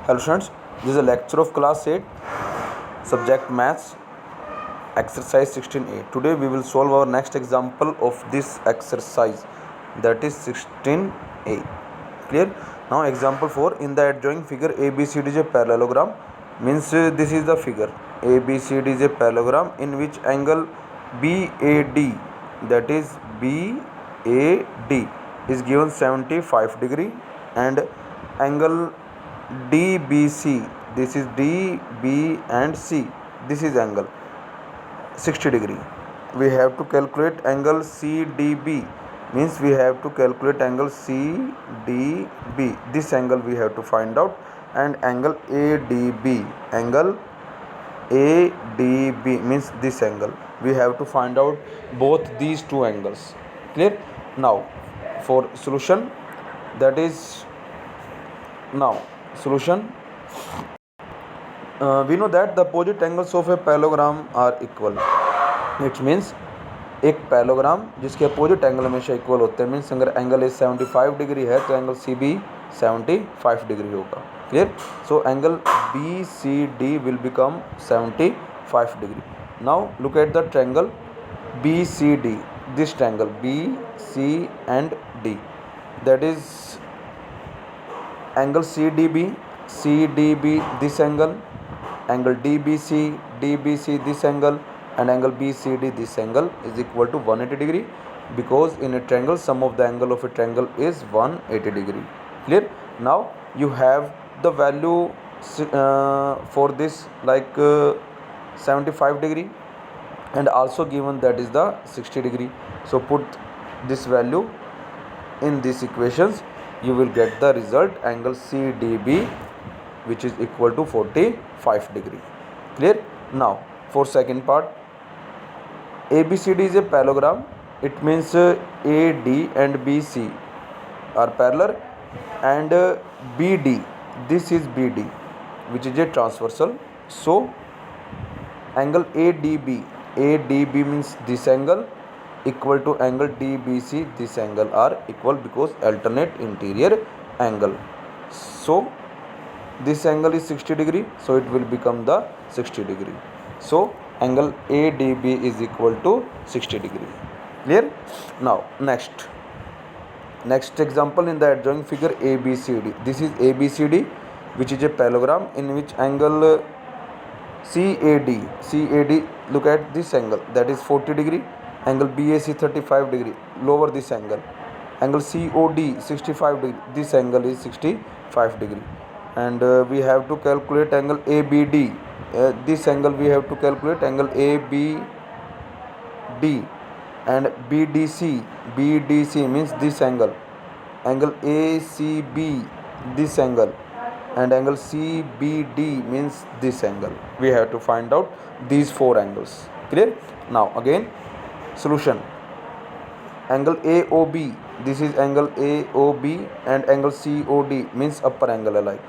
Hello students, this is a lecture of class 8, subject maths, exercise 16a. Today we will solve our next example of this exercise, that is 16a. Clear? Now example 4, in the adjoining figure ABCD is a parallelogram, means this is the figure. ABCD is a parallelogram in which angle BAD, that is BAD, is given 75 degree, and angle DBC, this is D, B and C, this is angle 60 degree. We have to calculate angle CDB, means we have to calculate angle CDB, this angle we have to find out, and angle ADB, angle ADB means this angle, we have to find out both these two angles. Clear? Now for solution, that is now solution, we know that the opposite angles of a parallelogram are equal. It means एक parallelogram जिसके opposite angle हमेशा equal होते हैं, means अगर angle A 75 degree है तो angle C B 75 degree होगा. Clear? So angle B C D will become 75 degree. Now look at the triangle B C D, this triangle B C and D, that is angle CDB this angle DBC this angle, and angle BCD this angle is equal to 180 degree, because in a triangle sum of the angle of a triangle is 180 degree. Clear? Now you have the value for this like 75 degree, and also given that is the 60 degree. So put this value in these equations, you will get the result angle CDB, which is equal to 45 degree. Clear? Now for second part, ABCD is a parallelogram. It means AD and BC are parallel, and BD, this is BD, which is a transversal. So angle ADB means this angle equal to angle DBC, this angle are equal because alternate interior angle. So this angle is 60 degree, so it will become the 60 degree. So angle ADB is equal to 60 degree. Clear? Now next example, in the adjoining figure ABCD, this is ABCD, which is a parallelogram in which angle CAD, look at this angle, that is 40 degree, angle BAC 35 degree, lower this angle COD 65 degree, this angle is 65 degree, and we have to calculate angle ABD, this angle we have to calculate angle ABD, and BDC means this angle ACB, this angle, and angle CBD means this angle. We have to find out these four angles. Clear? Now again solution, angle AOB, this is angle AOB, and angle COD means upper angle alike,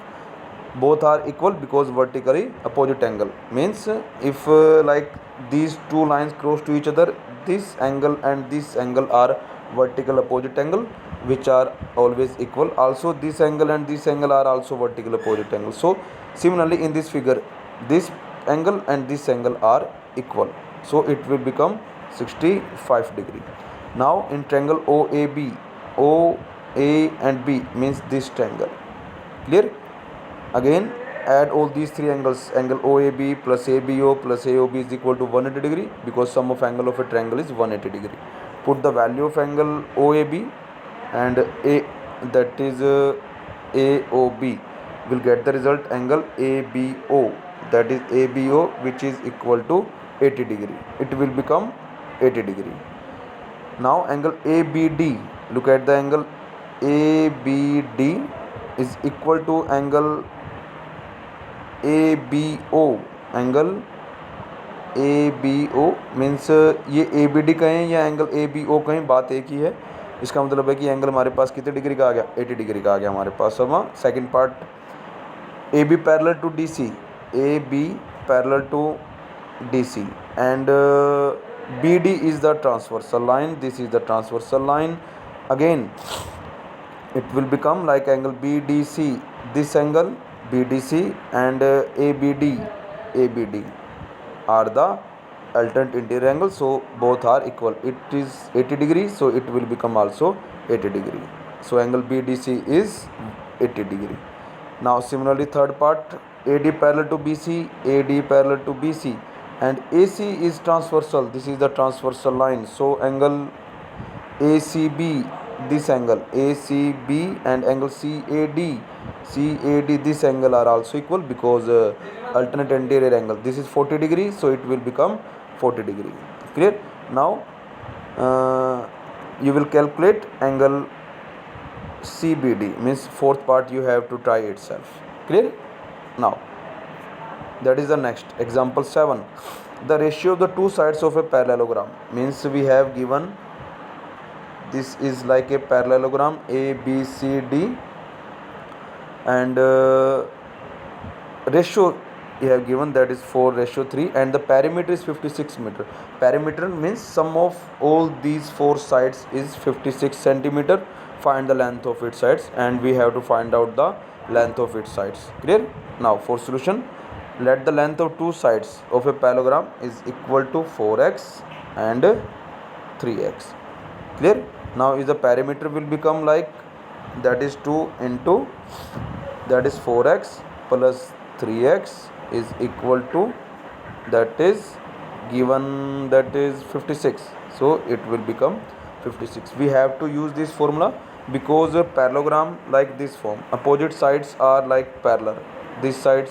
both are equal because vertically opposite angle, means if like these two lines cross to each other, this angle and this angle are vertical opposite angle, which are always equal. Also this angle and this angle are also vertical opposite angle. So similarly in this figure, this angle and this angle are equal, so it will become 65 degree. Now in triangle OAB, OA and B means this triangle. Clear? Again add all these three angles, angle OAB plus ABO plus AOB is equal to 180 degree, because sum of angle of a triangle is 180 degree. Put the value of angle OAB and A, that is AOB, will get the result angle ABO, that is ABO, which is equal to 80 degree. It will become 80 degree. Now angle ABD, look at the angle ABD is equal to angle ABO, angle ABO means ये ABD कहें या angle ABO कहें, बात एक ही है. इसका मतलब है कि एंगल हमारे पास कितने डिग्री का आ गया, 80 डिग्री का आ गया हमारे पास. अब second part, AB parallel to DC, AB parallel to DC, and BD is the transversal line, this is the transversal line. Again it will become like angle BDC, this angle BDC and ABD are the alternate interior angles, so both are equal. It is 80 degrees, so it will become also 80 degree. So angle BDC is 80 degree. Now similarly third part, AD parallel to BC, AD parallel to BC, and AC is transversal. This is the transversal line. So angle ACB, this angle ACB and angle CAD, this angle are also equal because alternate anterior angle. This is 40 degree, so it will become 40 degree. Clear? Now you will calculate angle CBD, means fourth part you have to try itself. Clear? Now that is the next example 7. The ratio of the two sides of a parallelogram, means we have given this is like a parallelogram ABCD, and ratio you have given, that is 4:3, and the perimeter is 56 meter. Perimeter means sum of all these four sides is 56 centimeter. Find the length of its sides, and we have to find out the length of its sides. Clear? Now for solution, let the length of two sides of a parallelogram is equal to 4x and 3x. Clear? Now is the perimeter will become like, that is 2 into, that is 4x plus 3x is equal to, that is given, that is 56. So it will become 56. We have to use this formula because a parallelogram like this form, opposite sides are like parallel. These sides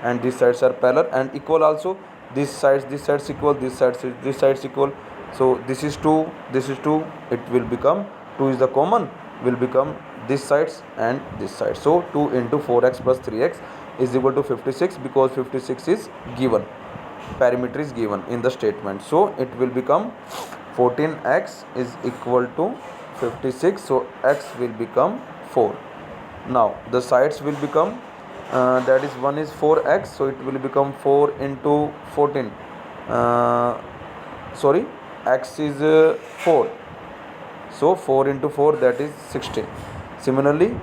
and these sides are parallel and equal also. These sides equal, these sides equal. So this is 2, this is 2, it will become 2 is the common, will become this sides and this side. So 2 into 4x plus 3x is equal to 56 because 56 is given, perimeter is given in the statement. So it will become 14x is equal to 56. So x will become 4. Now the sides will become that is 1 is 4x, so it will become 4 into 14. Sorry, x is 4, so 4 into 4, that is 16. Similarly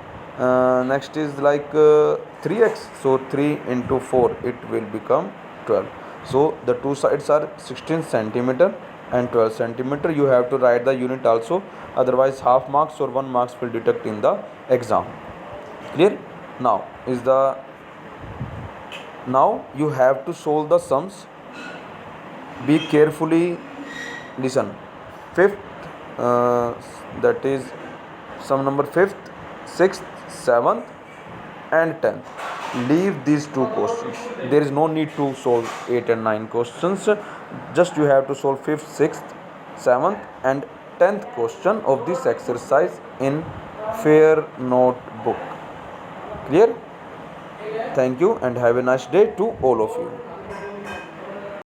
next is like 3x, so 3 into 4, it will become 12. So the two sides are 16 centimeter and 12 centimeter. You have to write the unit also, otherwise half marks or 1 marks will deduct in the exam. Clear? Now you have to solve the sums. Be carefully listen. Fifth, that is sum number 5th, 6th, 7th and 10th. Leave these two questions. There is no need to solve 8 and 9 questions. Just you have to solve 5th, 6th, 7th and 10th question of this exercise in fair notebook. Clear? Thank you and have a nice day to all of you.